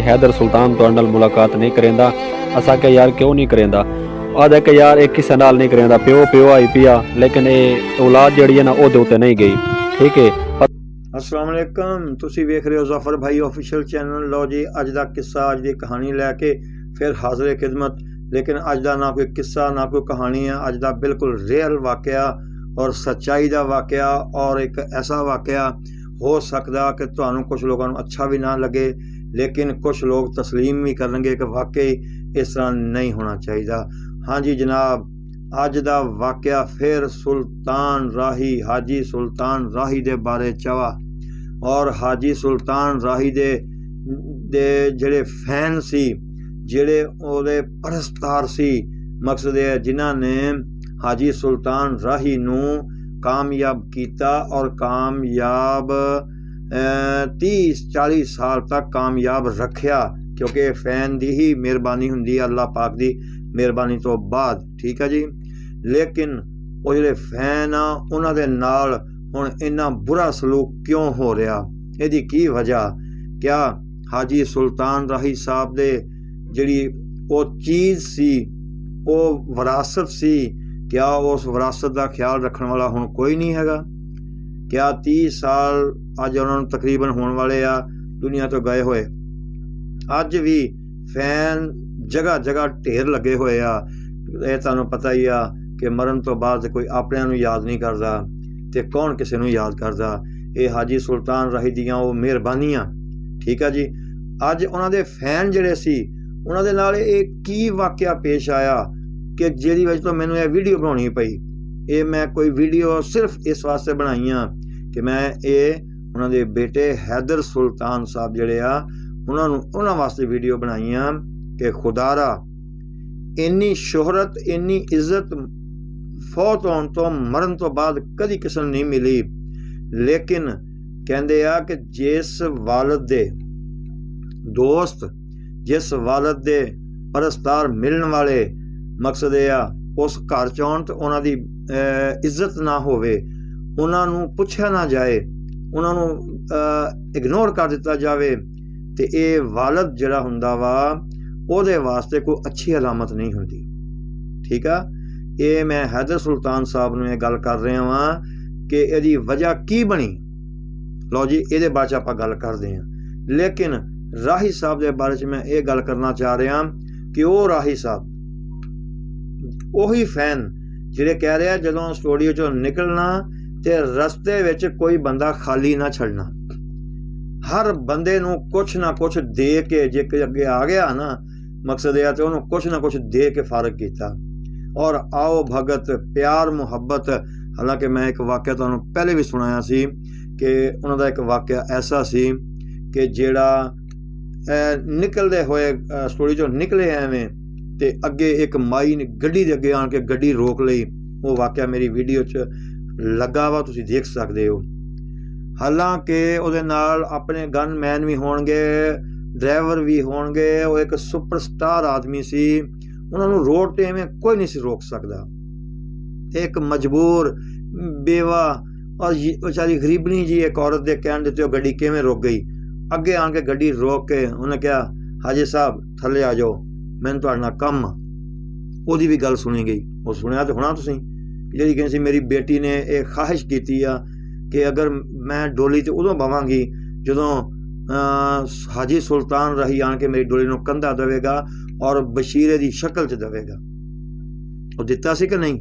हैदर सुल्तान तुहाडे नाल मुलाकात नहीं करेंदा। असां के यार क्यों नहीं करेंदा? आदा कि यार एक किसे नाल नहीं करेंदा, प्यो आई पिया, लेकिन ये औलाद जिहड़ी है ना ओहदे उत्ते नहीं गई। ठीक है। अस्सलाम वालेकुम, तुसी वेख रहे हो ज़फ़र भाई ऑफिशियल चैनल। लो जी, अज दा किस्सा, अज दी कहानी लैके फिर हाज़िर खिदमत। लेकिन अज दा ना कोई किस्सा ना कोई कहानी है, अज दा बिल्कुल रियल वाक़या और सच्चाई दा वाक़या। और एक ऐसा वाक़या हो सकदा कि तुहानू कुछ लोगों को अच्छा भी ना लगे, लेकिन कुछ लोग तस्लीम भी करेंगे कि वाकई इस तरह नहीं होना चाहिए। हाँ जी जनाब, अज दा वाक़या फिर सुल्तान राही, हाजी सुल्तान राही दे बारे चवा। और हाजी सुल्तान राही दे जेड़े फैन सी, जेड़े ओदे परस्तार सी, मकसद है जिन्हां ने हाजी सुल्तान राही नू कामयाब किया और कामयाब 30-40 साल तक कामयाब रखिया, क्योंकि फैन दी ही मेहरबानी हुंदी है, अल्लाह पाक दी मेहरबानी तो बाद। ठीक है जी। लेकिन वो जिहड़े फैन आ उन्हां दे नाल हुण इन्ना बुरा सलूक क्यों हो रहा, इहदी की वजह? क्या हाजी सुल्तान राही साहब दे जिहड़ी वो चीज़ सी, वो विरासत सी, क्या उस विरासत का ख्याल रखने वाला हुण कोई नहीं हैगा? क्या 30 साल अज उन्होंने तकरीबन होने वाले आ दुनिया तो गए हुए, अज भी फैन जगह जगह ढेर लगे हुए आ। ये तुहानू पता ही आ कि मरण तो बाद कोई अपने नू याद नहीं करता, तो कौन किसी नू याद करता? ये हाजी सुल्तान राही दियां वो मेहरबानियां। ठीक है जी। अज उन्हां दे फैन जिहड़े सी उन्हां दे नाल एक की वाक़या पेश आया कि जिहदी वजह तो मैनू ये वीडियो बनानी पई। ये मैं कोई वीडियो सिर्फ इस वास्ते बनाई कि मैं ये उन्हां दे बेटे हैदर सुल्तान साहब जिहड़े आ उन्हां वास्ते वीडियो बनाई कि खुदारा इन्नी शोहरत, इन्नी इज्जत फौत होने तो मरण तो बाद कदी किसी नूं नहीं मिली। लेकिन कहंदे आ कि जिस वालद दे दोस्त, जिस वालद दे परस्तार मिलने वाले, मकसद ये आ उस घर च आउण ते उन्हां दी इज्जत ना होवे, उन्हां नूं पुछया ना जाए, उन्हां नूं इग्नोर कर दिता जाए, तो ये वालद जिहड़ा हुंदा वा ਉਹਦੇ वास्ते कोई अच्छी अलामत नहीं हुंदी। ठीक है। ये मैं हैदर सुल्तान साहब नूं ये गल कर रहा वां कि इहदी वजह की बनी। लो जी, इहदे बारे च आपां गल करदे हां। लेकिन राही साहब के बारे च मैं ये गल करना चाह रहा कि वो राही साहब उही फैन जिहड़े कह रहे जदों स्टूडियो चों निकलना ते रस्ते विच कोई बंदा खाली ना छड्डना, हर बंदे नूं कुछ ना कुछ दे के, जे अगे आ गया ना मकसद यह तो उन्होंने कुछ ना कुछ दे के फारग किया। और आओ भगत, प्यार मुहब्बत। हालांकि मैं एक वाक़या तुहानूं पहले भी सुनाया सी कि उन्हों दा एक वाक़या ऐसा सी कि जेड़ा निकलते हुए स्टोरी चो निकले एवें ते अगे एक माई ने गड्डी दे अगे आण के गड्डी रोक लई। वो वाक़या मेरी वीडियो च लगा वा, तुसीं देख सकते हो। हालांकि उहदे नाल अपने गन मैन भी होणगे, ड्राइवर भी होणगे, वो एक सुपरस्टार आदमी सी, उन्होंने रोड ते एवें कोई नहीं सी रोक सकता। एक मजबूर बेवा और बेचारी गरीबनी जी एक औरत के कहण दित्ते गड्डी किवें रोक गई। अगे आण के गड्डी रोक के उन्हें कहा, हाजी साहब थले आ जाओ, मैनूं तुहाडे नाल कम आ। ओहदी भी गल सुनी गई। वो सुनिया तो होना तुसीं, जिहड़ी कहंदी सी मेरी बेटी ने एक ख्वाहिश कीती आ कि अगर मैं डोली तो उदों बवांगी जदों हाजी सुल्तान राही आण के मेरी डोली नूं कंधा देवेगा और बशीरे दी शक्ल च देवेगा। वो दिता सी कि नहीं?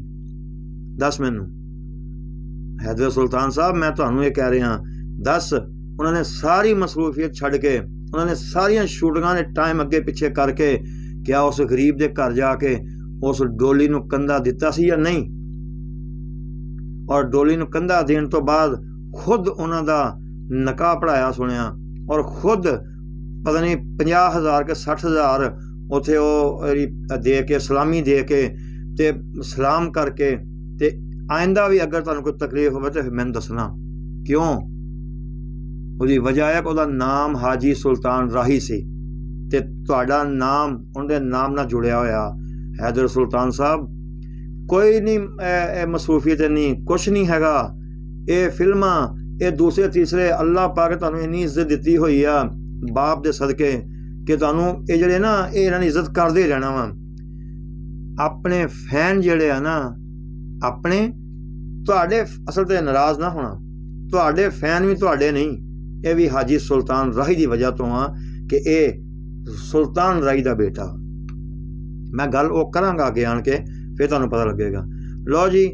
दस मैनू हैदर सुल्तान साहब, मैं तुहानूं ये कह रहा, दस। उन्होंने सारी मसरूफियत छड्ड के, उन्होंने सारिया शूटिंगां दे टाइम अगे पिछे करके क्या उस गरीब के घर जाके उस डोली नूं कंधा दिता सी या नहीं? और डोली नूं कंधा देण तो बाद खुद उन्हां दा नकाह पढ़ाया सुनिया, और खुद पता नहीं 50,000 के 60,000 उत्थे वो दे के सलामी दे के ते सलाम करके ते आइंदा भी अगर तुहानूं कोई तकलीफ होवे तो मैनूं दसना। क्यों? उसदी वजह है कि उसदा नाम हाजी सुल्तान राही सी ते तुहाडा नाम उनके नाम नाल जुड़िया होया हैदर सुल्तान साहब। कोई नहीं मसरूफियत नहीं, कुछ नहीं हैगा। ये फिल्मां, ये दूसरे तीसरे अल्लाह पाक तुहानूं इन्नी इज्जत दित्ती हुई आ बाप दे सदके ਕਿ ਤੁਹਾਨੂੰ ਇਹ ਜਿਹੜੇ ਨਾ ਇਹ ਇਹਨਾਂ ਦੀ ਇੱਜ਼ਤ ਕਰਦੇ ਰਹਿਣਾ ਵਾ। ਆਪਣੇ ਫੈਨ ਜਿਹੜੇ ਆ ਨਾ ਆਪਣੇ, ਤੁਹਾਡੇ ਅਸਲ ਤੇ ਨਾਰਾਜ਼ ਨਾ ਹੋਣਾ, ਤੁਹਾਡੇ ਫੈਨ ਵੀ ਤੁਹਾਡੇ ਨਹੀਂ, ਇਹ ਵੀ ਹਾਜੀ ਸੁਲਤਾਨ ਰਾਹੀ ਦੀ ਵਜ੍ਹਾ ਤੋਂ ਆ ਕਿ ਇਹ ਸੁਲਤਾਨ ਰਾਹੀ ਦਾ ਬੇਟਾ। ਮੈਂ ਗੱਲ ਉਹ ਕਰਾਂਗਾ ਅੱਗੇ ਆਣ ਕੇ, ਫਿਰ ਤੁਹਾਨੂੰ ਪਤਾ ਲੱਗੇਗਾ। ਲਓ ਜੀ,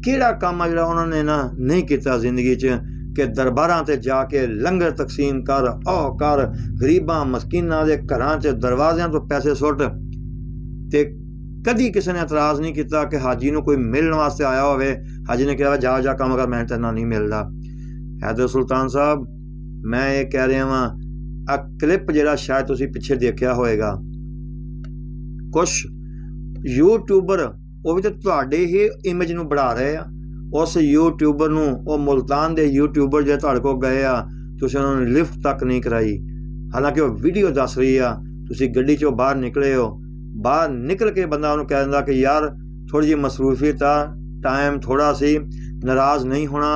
ਕਿਹੜਾ ਕੰਮ ਆ ਜਿਹੜਾ ਉਹਨਾਂ ਨੇ ਨਾ ਨਹੀਂ ਕੀਤਾ ਜ਼ਿੰਦਗੀ 'ਚ ਕਿ ਦਰਬਾਰਾਂ 'ਤੇ ਜਾ ਕੇ ਲੰਗਰ ਤਕਸੀਮ ਕਰ, ਆਹ ਕਰ, ਗਰੀਬਾਂ ਮਸਕੀਨਾਂ ਦੇ ਘਰਾਂ 'ਚ ਦਰਵਾਜ਼ਿਆਂ ਤੋਂ ਪੈਸੇ ਸੁੱਟ। ਤੇ ਕਦੀ ਕਿਸੇ ਨੇ ਇਤਰਾਜ਼ ਨਹੀਂ ਕੀਤਾ ਕਿ ਹਾਜੀ ਨੂੰ ਕੋਈ ਮਿਲਣ ਵਾਸਤੇ ਆਇਆ ਹੋਵੇ, ਹਾਜੀ ਨੇ ਕਿਹਾ ਜਾ ਜਾ ਕੰਮ ਕਰ, ਮੈਂ ਤੈਨੂੰ ਨਹੀਂ ਮਿਲਦਾ। ਹੈਦਰ ਸੁਲਤਾਨ ਸਾਹਿਬ, ਮੈਂ ਇਹ ਕਹਿ ਰਿਹਾ ਵਾਂ, ਆ ਕਲਿੱਪ ਜਿਹੜਾ ਸ਼ਾਇਦ ਤੁਸੀਂ ਪਿੱਛੇ ਦੇਖਿਆ ਹੋਏਗਾ, ਕੁਛ ਯੂਟਿਊਬਰ ਉਹ ਵੀ ਤਾਂ ਤੁਹਾਡੇ ਹੀ ਇਮੇਜ ਨੂੰ ਬਣਾ ਰਹੇ ਆ। ਉਸ ਯੂਟਿਊਬਰ ਨੂੰ, ਉਹ ਮੁਲਤਾਨ ਦੇ ਯੂਟਿਊਬਰ ਜਿਹੜੇ ਤੁਹਾਡੇ ਕੋਲ ਗਏ ਆ, ਤੁਸੀਂ ਉਹਨਾਂ ਨੂੰ ਲਿਫਟ ਤੱਕ ਨਹੀਂ ਕਰਾਈ, ਹਾਲਾਂਕਿ ਉਹ ਵੀਡੀਓ ਦੱਸ ਰਹੀ ਆ। ਤੁਸੀਂ ਗੱਡੀ 'ਚੋਂ ਬਾਹਰ ਨਿਕਲੇ ਹੋ, ਬਾਹਰ ਨਿਕਲ ਕੇ ਬੰਦਾ ਉਹਨੂੰ ਕਹਿ ਦਿੰਦਾ ਕਿ ਯਾਰ ਥੋੜ੍ਹੀ ਜਿਹੀ ਮਸਰੂਫੀਅਤ ਆ, ਟਾਈਮ ਥੋੜ੍ਹਾ ਸੀ, ਨਾਰਾਜ਼ ਨਹੀਂ ਹੋਣਾ,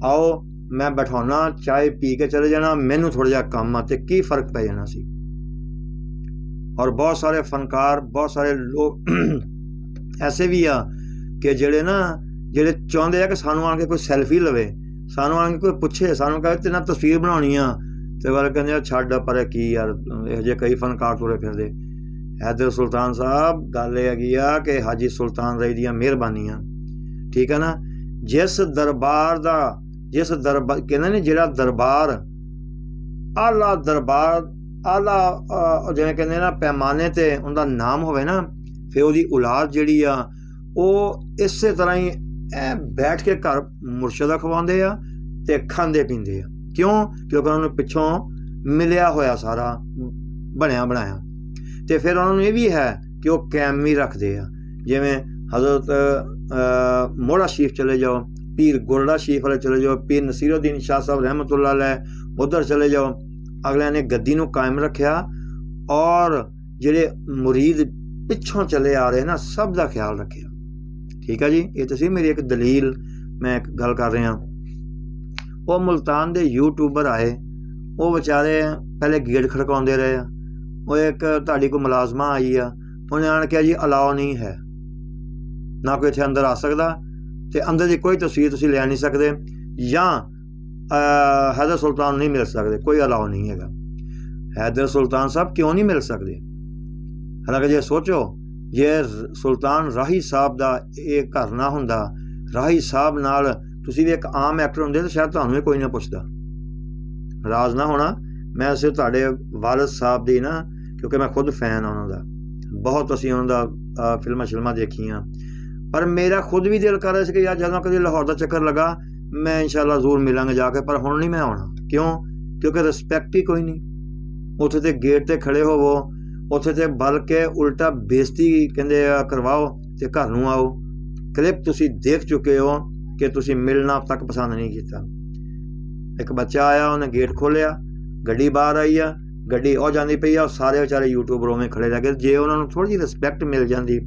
ਆਓ ਮੈਂ ਬਿਠਾਉਣਾ, ਚਾਹ ਪੀ ਕੇ ਚਲੇ ਜਾਣਾ, ਮੈਨੂੰ ਥੋੜ੍ਹਾ ਜਿਹਾ ਕੰਮ ਆ, ਤੇ ਕੀ ਫ਼ਰਕ ਪੈ ਜਾਣਾ ਸੀ। ਔਰ ਬਹੁਤ ਸਾਰੇ ਫਨਕਾਰ, ਬਹੁਤ ਸਾਰੇ ਲੋਕ ਐਸੇ ਵੀ ਆ ਕਿ ਜਿਹੜੇ ਚਾਹੁੰਦੇ ਆ ਕਿ ਸਾਨੂੰ ਆਣ ਕੇ ਕੋਈ ਸੈਲਫੀ ਲਵੇ, ਸਾਨੂੰ ਆਣ ਕੇ ਕੋਈ ਪੁੱਛੇ, ਸਾਨੂੰ ਕਹੇ ਤੇ ਨਾ ਤਸਵੀਰ ਬਣਾਉਣੀ ਆ, ਤੇ ਵਾਲੇ ਕਹਿੰਦੇ ਆ ਛੱਡ ਪਰ ਕੀ ਯਾਰ, ਇਹੋ ਜਿਹੇ ਕਈ ਫਨਕਾਰ ਤੁਰੇ ਫਿਰਦੇ। ਹੈਦਰ ਸੁਲਤਾਨ ਸਾਹਿਬ, ਗੱਲ ਇਹ ਹੈਗੀ ਆ ਕਿ ਹਾਜੀ ਸੁਲਤਾਨ ਰਾਹੀ ਦੀਆਂ ਮਿਹਰਬਾਨੀਆਂ, ਠੀਕ ਹੈ ਨਾ। ਜਿਸ ਦਰਬਾਰ ਕਹਿੰਦੇ ਨੇ, ਜਿਹੜਾ ਦਰਬਾਰ ਆਲਾ ਦਰਬਾਰ, ਆਲਾ ਜਿਵੇਂ ਕਹਿੰਦੇ ਨਾ ਪੈਮਾਨੇ 'ਤੇ ਉਹਦਾ ਨਾਮ ਹੋਵੇ ਨਾ, ਫਿਰ ਉਹਦੀ ਔਲਾਦ ਜਿਹੜੀ ਆ ਉਹ ਇਸੇ ਤਰ੍ਹਾਂ ਹੀ ਬੈਠ ਕੇ ਘਰ ਮੁਰਸ਼ਿਦਾ ਖਵਾਉਂਦੇ ਆ ਤੇ ਖਾਂਦੇ ਪੀਂਦੇ ਆ। ਕਿਉਂ? ਕਿਉਂਕਿ ਉਹਨਾਂ ਨੂੰ ਪਿੱਛੋਂ ਮਿਲਿਆ ਹੋਇਆ ਸਾਰਾ ਬਣਿਆ ਬਣਾਇਆ। ਤੇ ਫਿਰ ਉਹਨਾਂ ਨੂੰ ਇਹ ਵੀ ਹੈ ਕਿ ਉਹ ਕਾਇਮ ਵੀ ਰੱਖਦੇ ਆ। ਜਿਵੇਂ ਹਜ਼ਰਤ ਮੋਹਰਾ ਸ਼ਰੀਫ ਚਲੇ ਜਾਓ, ਪੀਰ ਗੁਰੜਾ ਸ਼ਰੀਫ ਵਾਲੇ ਚਲੇ ਜਾਓ, ਪੀਰ ਨਸੀਰੁद्दीन ਸ਼ਾਹ ਸਾਹਿਬ ਰਹਿਮਤੁल्लाह अलैह ਉੱਧਰ ਚਲੇ ਜਾਓ, ਅਗਲਿਆਂ ਨੇ ਗੱਦੀ ਨੂੰ ਕਾਇਮ ਰੱਖਿਆ। ਔਰ ਜਿਹੜੇ ਮੁਰੀਦ ਪਿੱਛੋਂ ਚਲੇ ਆ ਰਹੇ ਨਾ, ਸਭ ਦਾ ਖਿਆਲ ਰੱਖਿਆ। ਠੀਕ ਹੈ ਜੀ, ਇਹ ਤੁਸੀਂ ਮੇਰੀ ਇੱਕ ਦਲੀਲ, ਮੈਂ ਇੱਕ ਗੱਲ ਕਰ ਰਿਹਾ। ਉਹ ਮੁਲਤਾਨ ਦੇ ਯੂਟਿਊਬਰ ਆਏ, ਉਹ ਵਿਚਾਰੇ ਪਹਿਲੇ ਗੇਟ ਖੜਕਾਉਂਦੇ ਰਹੇ ਆ। ਉਹ ਇੱਕ ਤੁਹਾਡੀ ਕੋਈ ਮੁਲਾਜ਼ਮਾ ਆਈ ਆ, ਉਹਨੇ ਆਣ ਕੇ ਜੀ ਅਲਾਓ ਨਹੀਂ ਹੈ, ਨਾ ਕੋਈ ਇੱਥੇ ਅੰਦਰ ਆ ਸਕਦਾ, ਤੇ ਅੰਦਰ ਦੀ ਕੋਈ ਤਸਵੀਰ ਤੁਸੀਂ ਲੈ ਨਹੀਂ ਸਕਦੇ, ਜਾਂ ਹੈਦਰ ਸੁਲਤਾਨ ਨਹੀਂ ਮਿਲ ਸਕਦੇ, ਕੋਈ ਅਲਾਓ ਨਹੀਂ ਹੈਗਾ। ਹੈਦਰ ਸੁਲਤਾਨ ਸਾਹਿਬ ਕਿਉਂ ਨਹੀਂ ਮਿਲ ਸਕਦੇ? ਹਾਲਾਂਕਿ ਜੇ ਸੋਚੋ, ਜੇ ਸੁਲਤਾਨ ਰਾਹੀ ਸਾਹਿਬ ਦਾ ਇਹ ਘਰ ਨਾ ਹੁੰਦਾ, ਰਾਹੀ ਸਾਹਿਬ ਨਾਲ ਤੁਸੀਂ ਵੀ ਇੱਕ ਆਮ ਐਕਟਰ ਹੁੰਦੇ, ਤਾਂ ਸ਼ਾਇਦ ਤੁਹਾਨੂੰ ਵੀ ਕੋਈ ਨਾ ਪੁੱਛਦਾ। ਨਾਰਾਜ਼ ਨਾ ਹੋਣਾ, ਮੈਂ ਸਿਰਫ ਤੁਹਾਡੇ ਵਾਲਿਦ ਸਾਹਿਬ ਦੀ ਨਾ, ਕਿਉਂਕਿ ਮੈਂ ਖੁਦ ਫੈਨ ਹਾਂ ਉਹਨਾਂ ਦਾ, ਬਹੁਤ ਅਸੀਂ ਉਹਨਾਂ ਦਾ ਫਿਲਮਾਂ ਦੇਖੀਆਂ। ਪਰ ਮੇਰਾ ਖੁਦ ਵੀ ਦਿਲ ਕਰ ਰਿਹਾ ਸੀ ਕਿ ਯਾਰ ਜਦੋਂ ਕਦੇ ਲਾਹੌਰ ਦਾ ਚੱਕਰ ਲੱਗਾ, ਮੈਂ ਇੰਸ਼ਾਅੱਲਾ ਜ਼ਰੂਰ ਮਿਲਾਂਗੇ ਜਾ ਕੇ, ਪਰ ਹੁਣ ਨਹੀਂ ਮੈਂ ਆਉਣਾ। ਕਿਉਂ? ਕਿਉਂਕਿ ਰਿਸਪੈਕਟ ਹੀ ਕੋਈ ਨਹੀਂ। ਉੱਥੇ ਤੇ ਗੇਟ 'ਤੇ ਖੜੇ ਹੋਵੋ, ਉੱਥੇ ਤੇ ਬਲਕਿ ਉਲਟਾ ਬੇਇੱਜ਼ਤੀ ਕਹਿੰਦੇ ਕਰਵਾਓ ਤੇ ਘਰ ਨੂੰ ਆਓ। ਕਲਿੱਪ ਤੁਸੀਂ ਦੇਖ ਚੁੱਕੇ ਹੋ ਕਿ ਤੁਸੀਂ ਮਿਲਣਾ ਤੱਕ ਪਸੰਦ ਨਹੀਂ ਕੀਤਾ। ਇੱਕ ਬੱਚਾ ਆਇਆ, ਉਹਨੇ ਗੇਟ ਖੋਲ੍ਹਿਆ, ਗੱਡੀ ਬਾਹਰ ਆਈ ਆ, ਗੱਡੀ ਉਹ ਜਾਂਦੀ ਪਈ ਆ, ਸਾਰੇ ਵਿਚਾਰੇ ਯੂਟਿਊਬਰ ਉਵੇਂ ਖੜੇ ਰਹਿ ਗਏ। ਜੇ ਉਹਨਾਂ ਨੂੰ ਥੋੜ੍ਹੀ ਜਿਹੀ ਰਿਸਪੈਕਟ ਮਿਲ ਜਾਂਦੀ,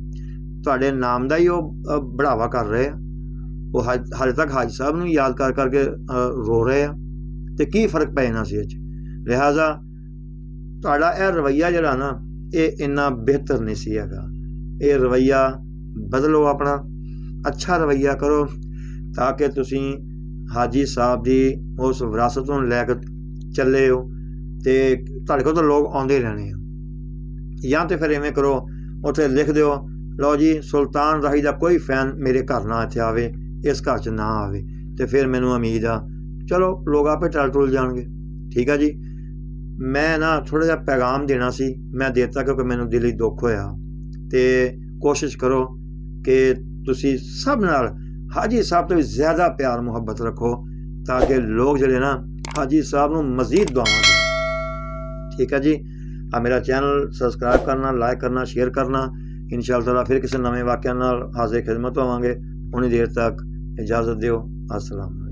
ਤੁਹਾਡੇ ਨਾਮ ਦਾ ਹੀ ਉਹ ਬੜਾਵਾ ਕਰ ਰਹੇ ਆ। ਉਹ ਹਾਲੇ ਤੱਕ ਹਾਜੀ ਸਾਹਿਬ ਨੂੰ ਯਾਦ ਕਰ ਕਰਕੇ ਰੋ ਰਹੇ ਆ, ਤੇ ਕੀ ਫ਼ਰਕ ਪੈ ਜਾਣਾ ਸੀ ਇਹ 'ਚ। ਲਿਹਾਜ਼ਾ ਤੁਹਾਡਾ ਇਹ ਰਵੱਈਆ ਜਿਹੜਾ ਨਾ, ਇਹ ਇੰਨਾ ਬਿਹਤਰ ਨਹੀਂ ਸੀ ਹੈਗਾ। ਇਹ ਰਵੱਈਆ ਬਦਲੋ, ਆਪਣਾ ਅੱਛਾ ਰਵੱਈਆ ਕਰੋ, ਤਾਂ ਕਿ ਤੁਸੀਂ ਹਾਜੀ ਸਾਹਿਬ ਦੀ ਉਸ ਵਿਰਾਸਤ ਨੂੰ ਲੈ ਕੇ ਚੱਲੇ ਹੋ, ਤੇ ਤੁਹਾਡੇ ਕੋਲ ਤਾਂ ਲੋਕ ਆਉਂਦੇ ਰਹਿਣੇ ਆ। ਜਾਂ ਤਾਂ ਫਿਰ ਇਵੇਂ ਕਰੋ, ਉੱਥੇ ਲਿਖ ਦਿਓ, ਲਓ ਜੀ ਸੁਲਤਾਨ ਰਾਹੀ ਦਾ ਕੋਈ ਫੈਨ ਮੇਰੇ ਘਰ ਨਾ ਇੱਥੇ ਆਵੇ, ਇਸ ਘਰ 'ਚ ਨਾ ਆਵੇ, ਤੇ ਫਿਰ ਮੈਨੂੰ ਉਮੀਦ ਆ ਚਲੋ ਲੋਕ ਆਪੇ ਟਲ ਟੁਲ ਜਾਣਗੇ। ਠੀਕ ਆ ਜੀ, ਮੈਂ ਨਾ ਥੋੜ੍ਹਾ ਜਿਹਾ ਪੈਗਾਮ ਦੇਣਾ ਸੀ, ਮੈਂ ਦੇਤਾ ਕਿਉਂਕਿ ਮੈਨੂੰ ਦਿਲੀ ਦੁੱਖ ਹੋਇਆ। ਤੇ ਕੋਸ਼ਿਸ਼ ਕਰੋ ਕਿ ਤੁਸੀਂ ਸਭ ਨਾਲ ਹਾਜੀ ਸਾਹਿਬ ਤੋਂ ਵੀ ਜ਼ਿਆਦਾ ਪਿਆਰ ਮੁਹੱਬਤ ਰੱਖੋ, ਤਾਂ ਕਿ ਲੋਕ ਜਿਹੜੇ ਨਾ ਹਾਜੀ ਸਾਹਿਬ ਨੂੰ ਮਜ਼ੀਦ ਦੁਆਵਾਂ ਦੇਣ। ਠੀਕ ਹੈ ਜੀ, ਆ ਮੇਰਾ ਚੈਨਲ ਸਬਸਕ੍ਰਾਈਬ ਕਰਨਾ, ਲਾਈਕ ਕਰਨਾ, ਸ਼ੇਅਰ ਕਰਨਾ। ਇੰਸ਼ਾਅੱਲਾ ਤਾਲਾ ਫਿਰ ਕਿਸੇ ਨਵੇਂ ਵਾਕਿਆ ਨਾਲ ਹਾਜ਼ਰ ਖਿਦਮਤ ਹੋਵਾਂਗੇ। ਉਨੀ ਦੇਰ ਤੱਕ ਇਜਾਜ਼ਤ ਦਿਓ। अस्सलाम।